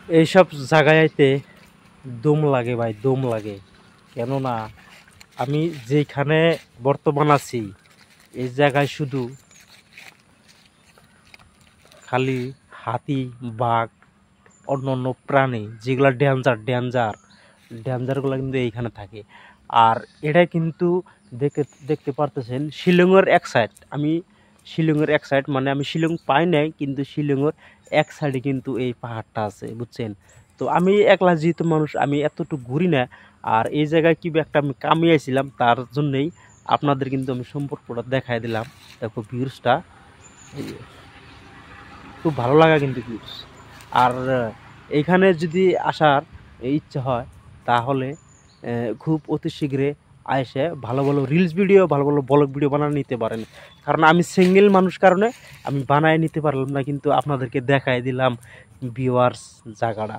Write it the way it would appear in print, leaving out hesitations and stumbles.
এইসব জায়গাতে দম লাগে ভাই, দম লাগে। কেননা আমি যেখানে বর্তমান আছি এই জায়গায় শুধু খালি হাতি, বাঘ, অন্যান্য প্রাণী যেগুলো ডেঞ্জারগুলো কিন্তু এইখানে থাকে। আর এটা কিন্তু দেখে দেখতে পারতেছেন শিলংয়ের এক সাইড, আমি শিলংয়ের এক সাইড মানে আমি শিলং পাই নাই, কিন্তু শিলংয়ের এক সাইডে কিন্তু এই পাহাড়টা আছে, বুঝছেন। তো আমি একলা যেহেতু মানুষ, আমি এতটুকু ঘুরি না। আর এই জায়গায় কি একটা আমি কামিয়েছিলাম, তার জন্যই আপনাদের কিন্তু আমি সম্পর্কটা দেখাই দিলাম। দেখো ভিউজটা, এই যে, খুব ভালো লাগা কিন্তু ভিউজ। আর এইখানে যদি আসার ইচ্ছা হয় তাহলে খুব অতি শীঘ্রে এসে ভালো ভালো রিলস ভিডিও, ভালো ভালো ব্লগ ভিডিও বানিয়ে নিতে পারেন। কারণ আমি সিঙ্গেল মানুষ কারণে আমি বানায় নিতে পারলাম না, কিন্তু আপনাদেরকে দেখাই দিলাম ভিউয়ার্স জায়গাটা।